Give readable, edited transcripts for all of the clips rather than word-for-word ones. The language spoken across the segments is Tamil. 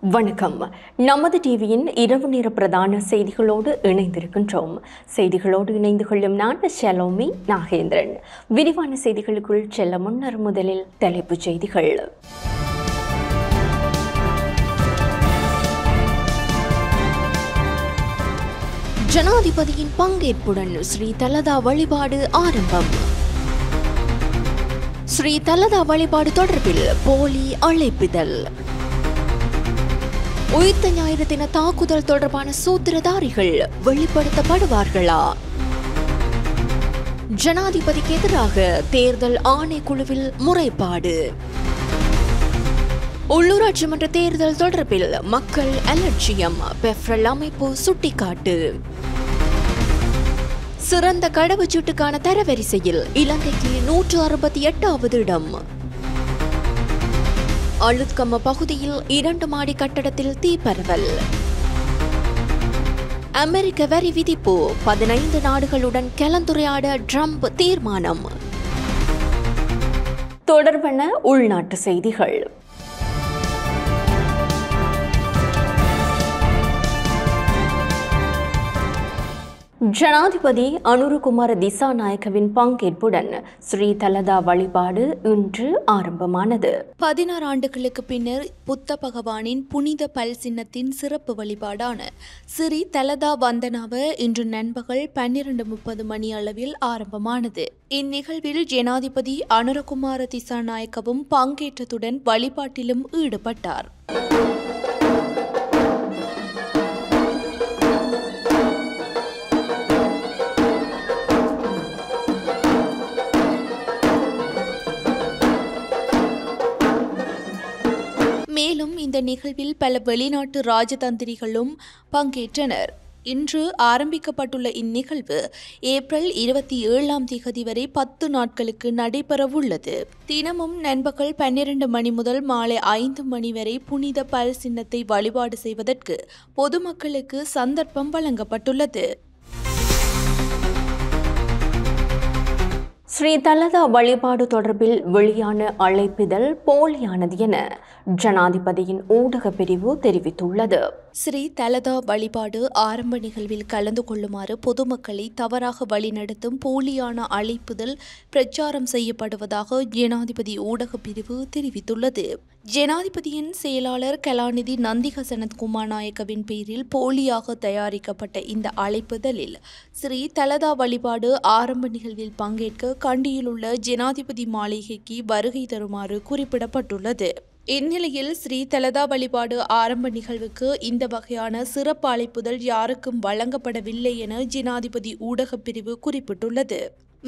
வணக்கம். நமது டிவியின் இரவு நேர பிரதான செய்திகளோடு இணைந்திருக்கின்றோம். செய்திகளோடு இணைந்து கொள்ளும் நான் ஷலோமி நாகேந்திரன். விரிவான செய்திகளுக்குள் செல்ல முன்னர் முதலில் தலைப்புச் செய்திகள். ஜனாதிபதியின் பங்கேற்புடன் ஸ்ரீ தலதா வழிபாடு ஆரம்பம். ஸ்ரீ தலதா வழிபாடு தொடர்பில் போலி அழைப்பிதழ். உயிர்த்த ஞாயிறு தின தாக்குதல் தொடர்பான சூத்திரதாரிகள் வெளிப்படுத்தப்படுவார்களா? ஜனாதிபதிக்கு எதிராக தேர்தல் ஆணைக்குழுவில் முறைப்பாடு. உள்ளூராட்சி மன்ற தேர்தல் தொடர்பில் மக்கள் அலட்சியம், பெஃப்ரல் அமைப்பு சுட்டிக்காட்டு. சிறந்த கடவுச்சீட்டுக்கான தரவரிசையில் இலங்கைக்கு 168வது இடம். அழுத்கம பகுதியில் 2 மாடி கட்டடத்தில் தீப்பரவல். அமெரிக்க வரி விதிப்பு 15 நாடுகளுடன் கலந்துரையாட ட்ரம்ப் தீர்மானம். தொடர்பான உள்நாட்டு செய்திகள். ஜனாதிபதி அனுரகுமார திசாநாயக்கவின் பங்கேற்புடன் ஸ்ரீ தலதா வழிபாடு இன்று ஆரம்பமானது. 16 ஆண்டுகளுக்கு பின்னர் புத்த பகவானின் புனித பல் சின்னத்தின் சிறப்பு வழிபாடான ஸ்ரீ தலதா வந்தனாவ இன்று நண்பகல் 12:30 மணி அளவில் ஆரம்பமானது. இந்நிகழ்வில் ஜனாதிபதி அனுரகுமார திசாநாயக்கவும் பங்கேற்றதுடன் வழிபாட்டிலும் ஈடுபட்டார். மேலும் இந்த நிகழ்வில் பல வெளிநாட்டு ராஜதந்திரிகளும் பங்கேற்றனர். இன்று ஆரம்பிக்கப்பட்டுள்ள இந்நிகழ்வு ஏப்ரல் 27 வரை 10 நாட்களுக்கு நடைபெறவுள்ளது. தினமும் நண்பகல் 12 மணி முதல் மாலை 5 மணி வரை புனித பல் சின்னத்தை வழிபாடு செய்வதற்கு பொதுமக்களுக்கு சந்தர்ப்பம் வழங்கப்பட்டுள்ளது. ஸ்ரீ தலதா வழிபாடு தொடர்பில் வெளியான அழைப்பிதழ் போலியானது என ஜனாதிபதியின் ஊடக பிரிவு தெரிவித்துள்ளது. ஸ்ரீ தலதா வழிபாடு ஆரம்ப நிகழ்வில் கலந்து கொள்ளுமாறு பொதுமக்களை தவறாக வழிநடத்தும் போலியான அழைப்புதல் பிரச்சாரம் செய்யப்படுவதாக ஜனாதிபதி ஊடக பிரிவு தெரிவித்துள்ளது. ஜனாதிபதியின் செயலாளர் கலாநிதி நந்திக சனத்குமார் நாயக்கவின் பேரில் போலியாக தயாரிக்கப்பட்ட இந்த அழைப்புதலில் ஸ்ரீ தலதா வழிபாடு ஆரம்ப நிகழ்வில் பங்கேற்க கண்டியில் உள்ள ஜனாதிபதி மாளிகைக்கு வருகை தருமாறு குறிப்பிடப்பட்டுள்ளது. இந்நிலையில் ஸ்ரீ தலதா வழிபாடு ஆரம்ப நிகழ்வுக்கு இந்த வகையான சிறப்பு அழைப்புதல் யாருக்கும் வழங்கப்படவில்லை என ஜனாதிபதி ஊடகப் பிரிவு குறிப்பிட்டுள்ளது.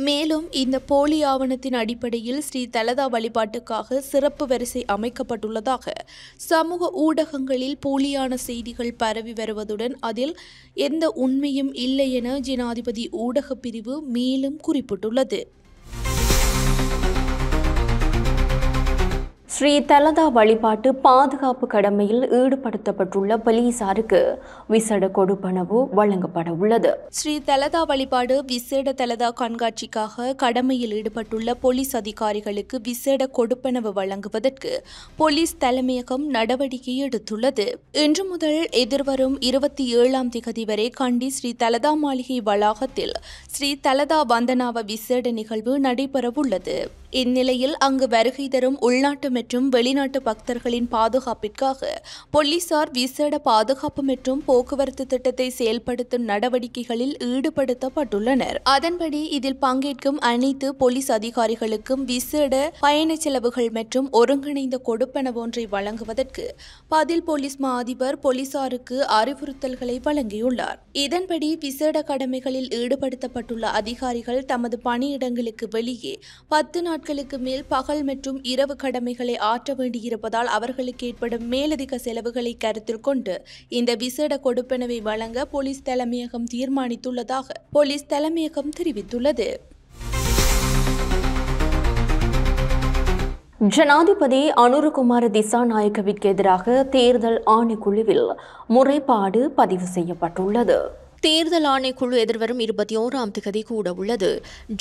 மேலும் இந்த போலி ஆவணத்தின் அடிப்படையில் ஸ்ரீ தலதா வழிபாட்டுக்காக சிறப்பு வரிசை அமைக்கப்பட்டுள்ளதாக சமூக ஊடகங்களில் போலியான செய்திகள் பரவி வருவதுடன் அதில் எந்த உண்மையும் இல்லை என ஜனாதிபதி ஊடகப் பிரிவு மேலும் குறிப்பிட்டுள்ளது. ஸ்ரீ தலதா வழிபாட்டு பாதுகாப்பு கடமையில் ஈடுபடுத்தப்பட்டுள்ள போலீசாருக்கு விசேட கொடுப்பனவு வழங்கப்பட உள்ளது. ஸ்ரீ தலதா வழிபாடு விசேட தலதா கண்காட்சிக்காக கடமையில் ஈடுபட்டுள்ள போலீஸ் அதிகாரிகளுக்கு விசேட கொடுப்பனவு வழங்குவதற்கு போலீஸ் தலைமையகம் நடவடிக்கை எடுத்துள்ளது. இன்று முதல் எதிர்வரும் 27 வரை கண்டி ஸ்ரீ தலதா மாளிகை வளாகத்தில் ஸ்ரீ தலதா வந்தனாவ விசேட நிகழ்வு நடைபெறவுள்ளது. இந்நிலையில் அங்கு வருகை தரும் உள்நாட்டு மற்றும் வெளிநாட்டு பக்தர்களின் பாதுகாப்பிற்காக போலீசார் விசேட பாதுகாப்பு மற்றும் போக்குவரத்து திட்டத்தை செயல்படுத்தும் நடவடிக்கைகளில் ஈடுபடுத்தப்பட்டுள்ளனர். அதன்படி இதில் பங்கேற்கும் அனைத்து போலீஸ் அதிகாரிகளுக்கும் விசேட பயண செலவுகள் மற்றும் ஒருங்கிணைந்த கொடுப்பனவு ஒன்றை வழங்குவதற்கு பதில் போலீஸ் மா அதிபர் போலீசாருக்கு அறிவுறுத்தல்களை வழங்கியுள்ளார். இதன்படி விசேட கடமைகளில் ஈடுபடுத்தப்பட்டுள்ள அதிகாரிகள் தமது பணியிடங்களுக்கு வெளியே 10 நாட்களுக்கு மேல் பகல் மற்றும் இரவு கடமைகளை ஆற்ற வேண்டியிருப்பதால் அவர்களுக்கு ஏற்படும் மேலதிக செலவுகளை கருத்தில் கொண்டு இந்த விசேட கொடுப்பனவை வழங்க போலீஸ் தலைமையகம் தீர்மானித்துள்ளதாக போலீஸ் தலைமையகம் தெரிவித்துள்ளது. ஜனாதிபதி அனுரகுமார திசாநாயக்கவிற்கு எதிராக தேர்தல் ஆணைக்குழுவில் முறைப்பாடு பதிவு செய்யப்பட்டுள்ளது. தேர்தல் ஆணைக்குழு எதிர்வரும் 21ஆம் தேதி கூட உள்ளது.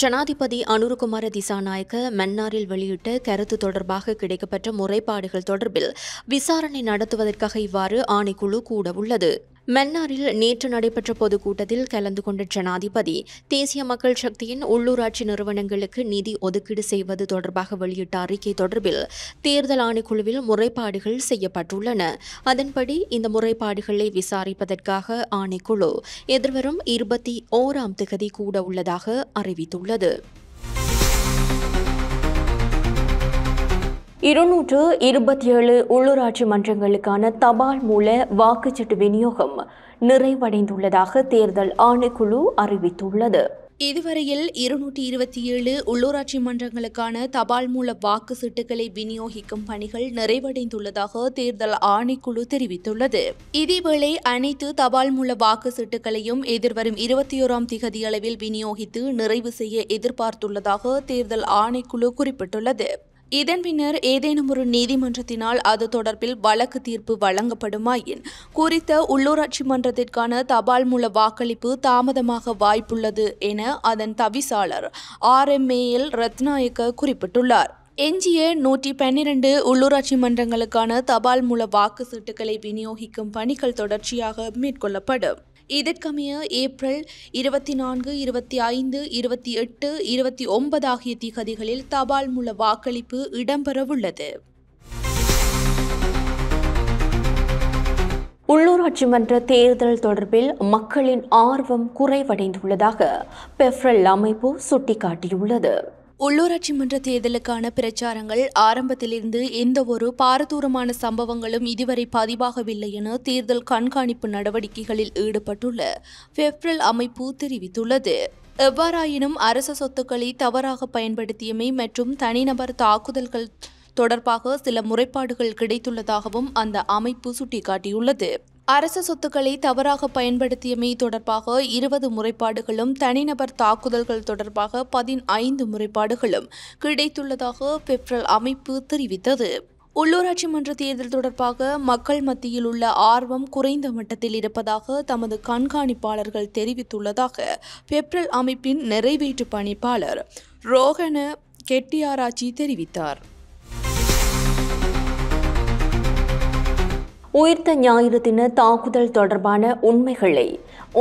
ஜனாதிபதி அனுரகுமார திசாநாயக்க மன்னாரில் வெளியிட்ட கருத்து தொடர்பாக கிடைக்கப்பெற்ற முறைப்பாடுகள் தொடர்பில் விசாரணை நடத்துவதற்காக இவ்வாறு ஆணைக்குழு கூட உள்ளது. மன்னாரில் நேற்று நடைபெற்ற பொதுக்கூட்டத்தில் கலந்து கொண்ட ஜனாதிபதி தேசிய மக்கள் சக்தியின் உள்ளூராட்சி நிறுவனங்களுக்கு நிதி ஒதுக்கீடு செய்வது தொடர்பாக வெளியிட்ட அறிக்கை தொடர்பில் தேர்தல் ஆணைக்குழுவில் முறைப்பாடுகள் செய்யப்பட்டுள்ளன. அதன்படி இந்த முறைப்பாடுகளை விசாரிப்பதற்காக ஆணைக்குழு எதிர்வரும் 21ஆம் தேதி கூட உள்ளதாக அறிவித்துள்ளது. 227 உள்ளூராட்சி மன்றங்களுக்கான தபால் மூல வாக்குச்சீட்டு விநியோகம் நிறைவடைந்துள்ளதாக தேர்தல் ஆணைக்குழு அறிவித்துள்ளது. இதுவரையில் 227 உள்ளூராட்சி மன்றங்களுக்கான தபால் மூல வாக்கு சீட்டுகளை விநியோகிக்கும் பணிகள் நிறைவடைந்துள்ளதாக தேர்தல் ஆணைக்குழு தெரிவித்துள்ளது. இதேவேளை அனைத்து தபால் மூல வாக்கு சீட்டுகளையும் எதிர்வரும் 21ஆம் தேதியளவில் விநியோகித்து நிறைவு செய்ய எதிர்பார்த்துள்ளதாக தேர்தல் ஆணைக்குழு குறிப்பிட்டுள்ளது. இதன் பின்னர் ஏதேனும் ஒரு நீதிமன்றத்தினால் அது தொடர்பில் வழக்கு தீர்ப்பு வழங்கப்படுமாயின் குறித்த உள்ளூராட்சி மன்றத்திற்கான தபால் மூல வாக்களிப்பு தாமதமாக வாய்ப்புள்ளது என அதன் தவிசாளர் RMAL ரத்நாயக்க குறிப்பிட்டுள்ளார். எஞ்சிய 112 உள்ளூராட்சி மன்றங்களுக்கான தபால் மூல வாக்கு சீட்டுகளை விநியோகிக்கும் பணிகள் தொடர்ச்சியாக மேற்கொள்ளப்படும். இதற்கமைய ஏப்ரல் 24, 25, 28, 29 ஆகிய திகதிகளில் தபால் மூல வாக்களிப்பு இடம்பெறவுள்ளது. உள்ளூராட்சி மன்ற தேர்தல் தொடர்பில் மக்களின் ஆர்வம் குறைவடைந்துள்ளதாக பெஃப்ரல் அமைப்பு சுட்டிக்காட்டியுள்ளது. உள்ளூராட்சி மன்ற தேர்தலுக்கான பிரச்சாரங்கள் ஆரம்பத்திலிருந்து எந்தவொரு பாரதூரமான சம்பவங்களும் இதுவரை பதிவாகவில்லை என தேர்தல் கண்காணிப்பு நடவடிக்கைகளில் ஈடுபட்டுள்ள பெஃப்ரல் அமைப்பு தெரிவித்துள்ளது. எவ்வாறாயினும் அரச சொத்துக்களை தவறாக பயன்படுத்தியமை மற்றும் தனிநபர் தாக்குதல்கள் தொடர்பாக சில முறைப்பாடுகள் கிடைத்துள்ளதாகவும் அந்த அமைப்பு சுட்டிக்காட்டியுள்ளது. அரச சொத்துக்களை தவறாக பயன்படுத்தியமை தொடர்பாக 20 முறைப்பாடுகளும் தனிநபர் தாக்குதல்கள் தொடர்பாக 15 முறைப்பாடுகளும் கிடைத்துள்ளதாக பெஃப்ரல் அமைப்பு தெரிவித்தது. உள்ளூராட்சி மன்ற தேர்தல் தொடர்பாக மக்கள் மத்தியில் உள்ள ஆர்வம் குறைந்த மட்டத்தில் இருப்பதாக தமது கண்காணிப்பாளர்கள் தெரிவித்துள்ளதாக பெஃப்ரல் அமைப்பின் நிறைவேற்று பணிப்பாளர் ரோஹன கெட்டியாராச்சி தெரிவித்தார். உயிர்த்த ஞாயிறு தின தாக்குதல் தொடர்பான உண்மைகளை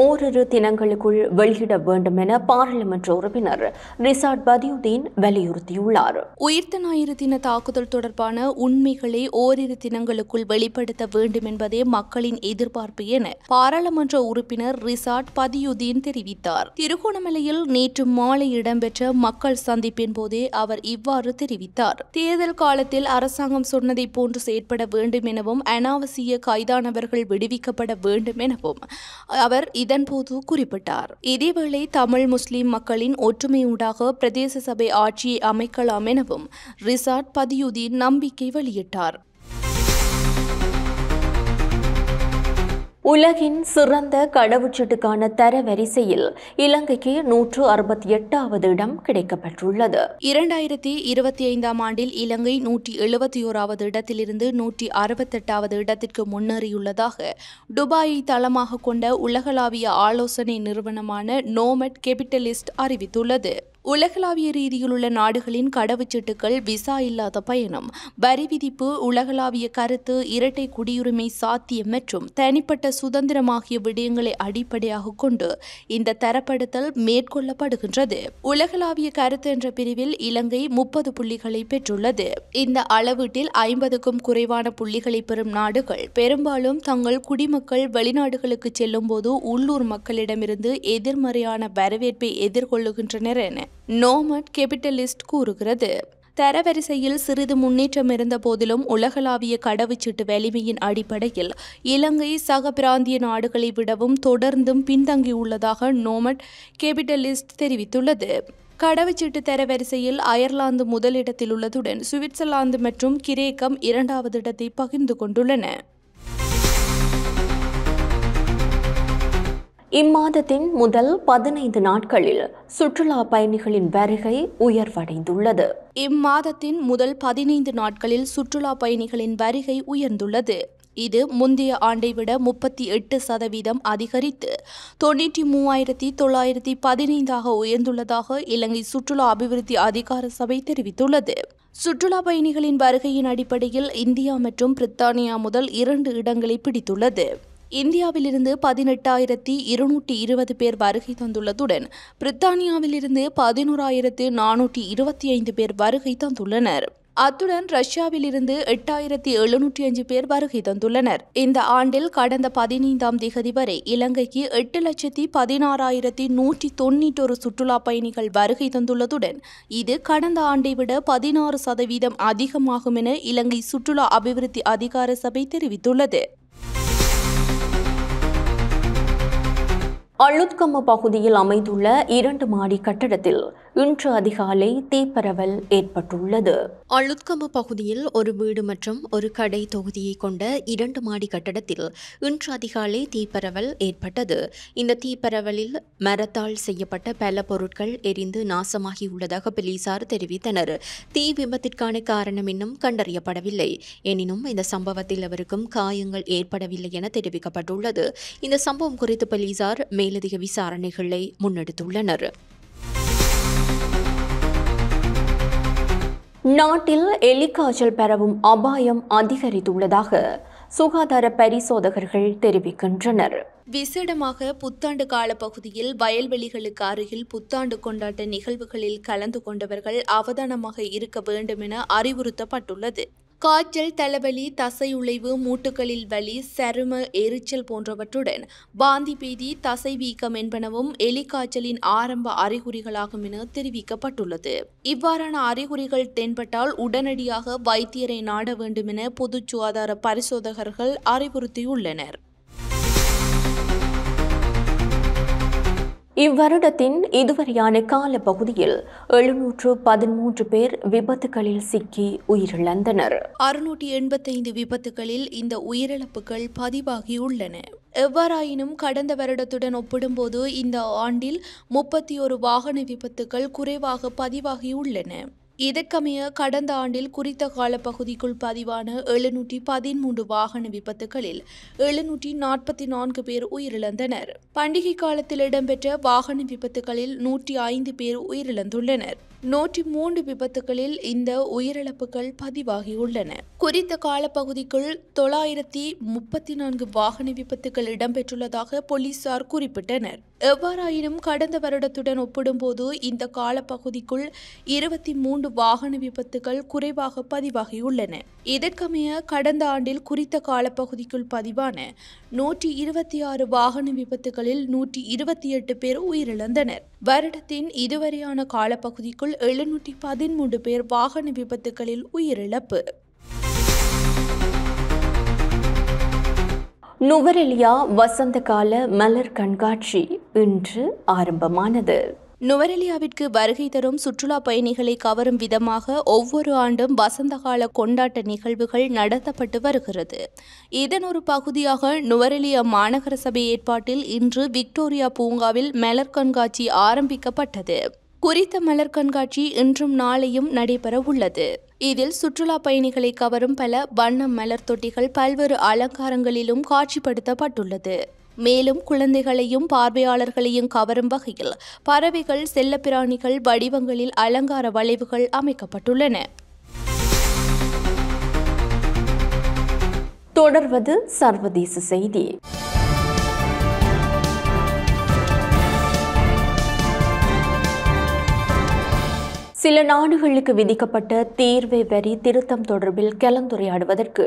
ஓரிரு தினங்களுக்குள் வெளியிட வேண்டும் என பாராளுமன்ற உறுப்பினர் ரிசாட் பதியுதீன் வலியுறுத்தியுள்ளார். உயிர்த்த ஞாயிறு தின தாக்குதல் தொடர்பான உண்மைகளை ஓரிரு தினங்களுக்குள் வெளிப்படுத்த வேண்டும் என்பதே மக்களின் எதிர்பார்ப்பு என பாராளுமன்ற உறுப்பினர் ரிசாட் பதியுதீன் தெரிவித்தார். திருகோணமலையில் நேற்று மாலை இடம்பெற்ற மக்கள் சந்திப்பின் போதே அவர் இவ்வாறு தெரிவித்தார். தேர்தல் காலத்தில் அரசாங்கம் சொன்னதை போன்று செயற்பட வேண்டும் எனவும் அனாவசிய கைதானவர்கள் விடுவிக்கப்பட வேண்டும் எனவும் அவர் இதன்போது குறிப்பிட்டார். இதேவேளை தமிழ் முஸ்லிம் மக்களின் ஒற்றுமையூடாக பிரதேச சபை ஆட்சியை அமைக்கலாம் எனவும் ரிசாட் பதியுதீன் நம்பிக்கை வெளியிட்டார். உலகின் சிறந்த கடவுச்சீட்டுக்கான தரவரிசையில் இலங்கைக்கு 168வது இடம் கிடைக்கப்பெற்றுள்ளது. 2025ஆம் ஆண்டில் இலங்கை 171வது இடத்திலிருந்து 168வது இடத்திற்கு முன்னேறியுள்ளதாக துபாயை தளமாக கொண்ட உலகளாவிய ஆலோசனை நிறுவனமான நோமட் கேபிட்டலிஸ்ட் அறிவித்துள்ளது. உலகளாவிய ரீதியில் உள்ள நாடுகளின் கடவுச்சீட்டுகள் விசா இல்லாத பயணம், வரி விதிப்பு, உலகளாவிய கருத்து, இரட்டை குடியுரிமை சாத்தியம் மற்றும் தனிப்பட்ட சுதந்திரம் ஆகிய விடயங்களை அடிப்படையாக கொண்டு இந்த தரப்படுத்தல் மேற்கொள்ளப்படுகின்றது. உலகளாவிய கருத்து என்ற பிரிவில் இலங்கை 30 புள்ளிகளை பெற்றுள்ளது. இந்த அளவீட்டில் 50க்கும் குறைவான புள்ளிகளை பெறும் நாடுகள் பெரும்பாலும் தங்கள் குடிமக்கள் வெளிநாடுகளுக்கு செல்லும் போது உள்ளூர் மக்களிடமிருந்து எதிர்மறையான வரவேற்பை எதிர்கொள்ளுகின்றனர் என நோமட் கேபிட்டலிஸ்ட் கூறுகிறது. தரவரிசையில் சிறிது முன்னேற்றம் இருந்த போதிலும் உலகளாவிய கடவுச்சீட்டு வலிமையின் அடிப்படையில் இலங்கை சக பிராந்திய நாடுகளை விடவும் தொடர்ந்தும் பின்தங்கியுள்ளதாக நோமட் கேபிட்டலிஸ்ட் தெரிவித்துள்ளது. கடவுச்சீட்டு தரவரிசையில் அயர்லாந்து முதலிடத்தில் உள்ளதுடன் சுவிட்சர்லாந்து மற்றும் கிரேக்கம் 2வது இடத்தை பகிர்ந்து கொண்டுள்ளன. இம்மாதத்தின் முதல் 15 நாட்களில் சுற்றுலா பயணிகளின் வருகை உயர்வடைந்துள்ளது. இம்மாதத்தின் முதல் 15 நாட்களில் சுற்றுலா பயணிகளின் வருகை உயர்ந்துள்ளது. இது முந்தைய ஆண்டை விட 38% அதிகரித்து 93,915 உயர்ந்துள்ளதாக இலங்கை சுற்றுலா அபிவிருத்தி அதிகார சபை தெரிவித்துள்ளது. சுற்றுலா பயணிகளின் வருகையின் அடிப்படையில் இந்தியா மற்றும் பிரித்தானியா முதல் 2 இடங்களை பிடித்துள்ளது. இந்தியாவிலிருந்து 18,220 பேர் வருகை தந்துள்ளதுடன் பிரித்தானியாவிலிருந்து 11,425 பேர் வருகை தந்துள்ளனர். அத்துடன் ரஷ்யாவிலிருந்து 8,705 பேர் வருகை தந்துள்ளனர். இந்த ஆண்டில் கடந்த 15ஆம் திகதி வரை இலங்கைக்கு 8,16,191 சுற்றுலா பயணிகள் வருகை தந்துள்ளதுடன் இது கடந்த ஆண்டை விட 16% அதிகமாகும் என இலங்கை சுற்றுலா அபிவிருத்தி அதிகார சபை தெரிவித்துள்ளது. அளுத்கம பகுதியில் அமைந்துள்ள 2 மாடி கட்டடத்தில் இன்று அதிகாலை தீப்பரவல் ஏற்பட்டுள்ளது. அளுத்கம பகுதியில் ஒரு வீடு மற்றும் ஒரு கடை தொகுதியை கொண்ட 2 மாடி கட்டடத்தில் இன்று அதிகாலை தீப்பரவல் ஏற்பட்டது. இந்த தீப்பரவலில் மரத்தால் செய்யப்பட்ட பல பொருட்கள் எரிந்து நாசமாகியுள்ளதாக போலீசார் தெரிவித்தனர். தீ விபத்திற்கான காரணம் இன்னும் கண்டறியப்படவில்லை. எனினும் இந்த சம்பவத்தில் எவருக்கும் காயங்கள் ஏற்படவில்லை என தெரிவிக்கப்பட்டுள்ளது. இந்த சம்பவம் குறித்து போலீசார் மேலதிக விசாரணைகளை முன்னெடுத்துள்ளனர். நாட்டில் எலிக்காய்ச்சல் பரவும் அபாயம் அதிகரித்துள்ளதாக சுகாதார பரிசோதகர்கள் தெரிவிக்கின்றனர். விசேடமாக புத்தாண்டு கால பகுதியில் வயல்வெளிகளுக்கு அருகில் புத்தாண்டு கொண்டாட்ட நிகழ்வுகளில் கலந்து கொண்டவர்கள் அவதானமாக இருக்க வேண்டும் என அறிவுறுத்தப்பட்டுள்ளது. காய்ச்சல், தலைவலி, தசையுளைவு, மூட்டுகளில் வலி, சரும எரிச்சல் போன்றவற்றுடன் வாந்தி பேதி, தசை வீக்கம் என்பனவும் எலிக்காய்ச்சலின் ஆரம்ப அறிகுறிகளாகும் என தெரிவிக்கப்பட்டுள்ளது. இவ்வாறான அறிகுறிகள் தென்பட்டால் உடனடியாக வைத்தியரை நாட வேண்டும் என பொது சுகாதார பரிசோதகர்கள் அறிவுறுத்தியுள்ளனர். இவ்வருடத்தின் இதுவரையான கால பகுதியில் 713 பேர் விபத்துகளில் சிக்கி உயிரிழந்தனர். 685 விபத்துகளில் இந்த உயிரிழப்புகள் பதிவாகியுள்ளன. எவ்வாறாயினும் கடந்த வருடத்துடன் ஒப்பிடும்போது இந்த ஆண்டில் 31 வாகன விபத்துகள் குறைவாக பதிவாகியுள்ளன. இதற்கமைய கடந்த ஆண்டில் குறித்த காலப்பகுதிக்குள் பதிவான 713 வாகன விபத்துகளில் 744 பேர் உயிரிழந்தனர். பண்டிகை காலத்தில் இடம்பெற்ற வாகன விபத்துகளில் 105 பேர் உயிரிழந்துள்ளனர். 103 விபத்துகளில் இந்த உயிரிழப்புகள் பதிவாகியுள்ளன. குறித்த காலப்பகுதிக்குள் 934 வாகன விபத்துகள் இடம்பெற்றுள்ளதாக போலீசார் குறிப்பிட்டனர். எவ்வாறாயினும் கடந்த வருடத்துடன் ஒப்பிடும்போது இந்த காலப்பகுதிக்குள் 23 வாகன விபத்துகள் குறைவாக பதிவாகியுள்ளன. இதற்கமைய கடந்த ஆண்டில் குறித்த காலப்பகுதிக்குள் பதிவான 126 வாகன விபத்துகளில் 128 பேர் உயிரிழந்தனர். வருடத்தின் இதுவரையான காலப்பகுதிக்குள் 713 பேர் வாகன விபத்துகளில் உயிரிழப்பு. நுவரெலியா வசந்த கால மலர் கண்காட்சி இன்று ஆரம்பமானது. நுவரெலியாவிற்கு வருகை தரும் சுற்றுலா பயணிகளை கவரும் விதமாக ஒவ்வொரு ஆண்டும் வசந்தகால கொண்டாட்ட நிகழ்வுகள் நடத்தப்பட்டு வருகிறது. இதன் ஒரு பகுதியாக நுவரெலியா மாநகர சபை ஏற்பாட்டில் இன்று விக்டோரியா பூங்காவில் மலர் கண்காட்சி ஆரம்பிக்கப்பட்டது. குறித்த மலர் கண்காட்சி இன்றும் நாளையும் நடைபெற உள்ளது. இதில் சுற்றுலா பயணிகளை கவரும் பல வண்ண மலர் தொட்டிகள் பல்வேறு அலங்காரங்களிலும் காட்சிப்படுத்தப்பட்டுள்ளது. மேலும் குழந்தைகளையும் பார்வையாளர்களையும் கவரும் வகையில் பறவைகள், செல்லப்பிராணிகள் வடிவங்களில் அலங்கார வளைவுகள் அமைக்கப்பட்டுள்ளன. தொடர்வது சர்வதேச செய்தி. சில நாடுகளுக்கு விதிக்கப்பட்ட தீர்வை வரி திருத்தம் தொடர்பில் கலந்துரையாடுவதற்கு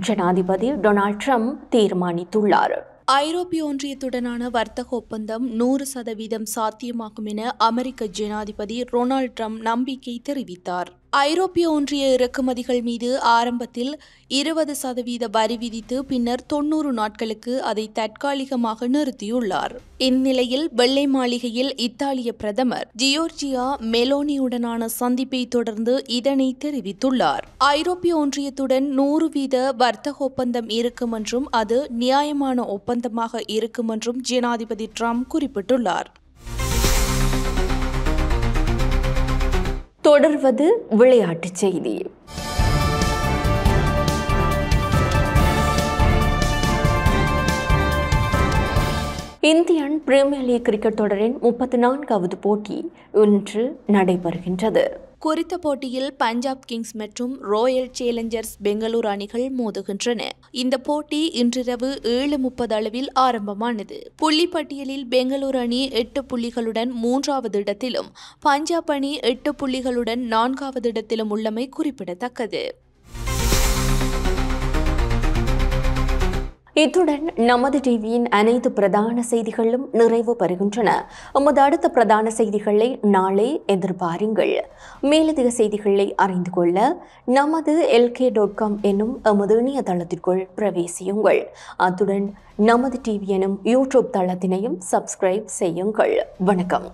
ஜனாதிபதி டொனால்ட் ட்ரம்ப் தீர்மானித்துள்ளார். ஐரோப்பிய ஒன்றியத்துடனான வர்த்தக ஒப்பந்தம் 100% சாத்தியமாகும் என அமெரிக்க ஜனாதிபதி டொனால்ட் ட்ரம்ப் நம்பிக்கை தெரிவித்தார். ஐரோப்பிய ஒன்றிய இறக்குமதிகள் மீது ஆரம்பத்தில் 20% வரி விதித்து பின்னர் 90 நாட்களுக்கு அதை தற்காலிகமாக நிறுத்தியுள்ளார். இந்நிலையில் வெள்ளை மாளிகையில் இத்தாலிய பிரதமர் ஜியோர்ஜியா மெலோனியுடனான சந்திப்பை தொடர்ந்து இதனை தெரிவித்துள்ளார். ஐரோப்பிய ஒன்றியத்துடன் 100% வர்த்தக ஒப்பந்தம் இருக்கும் என்றும் அது நியாயமான ஒப்பந்தமாக இருக்கும் என்றும் ஜனாதிபதி ட்ரம்ப் குறிப்பிட்டுள்ளார். தொடர்வது விளையாட்டுச் செய்தி. இந்தியன் பிரீமியர் லீக் கிரிக்கெட் தொடரின் 34வது போட்டி இன்று நடைபெறுகின்றது. குறித்த போட்டியில் பஞ்சாப் கிங்ஸ் மற்றும் ராயல் சேலஞ்சர்ஸ் பெங்களூரு அணிகள் மோதுகின்றன. இந்த போட்டி இன்றிரவு 7:30 அளவில் ஆரம்பமானது. புள்ளிப்பட்டியலில் பெங்களூரு அணி 8 புள்ளிகளுடன் 3வது இடத்திலும், பஞ்சாப் அணி 8 புள்ளிகளுடன் 4வது இடத்திலும் உள்ளமை குறிப்பிடத்தக்கது. இத்துடன் நமது டிவியின் அனைத்து பிரதான செய்திகளும் நிறைவு பெறுகின்றன. நமது அடுத்த பிரதான செய்திகளை நாளை எதிர்பாருங்கள். மேலதிக செய்திகளை அறிந்து கொள்ள நமது LK.com என்னும் எமது இணையதளத்திற்குள் பிரவேசியுங்கள். அத்துடன் நமது டிவி எனும் யூடியூப் தளத்தினையும் சப்ஸ்கிரைப் செய்யுங்கள். வணக்கம்.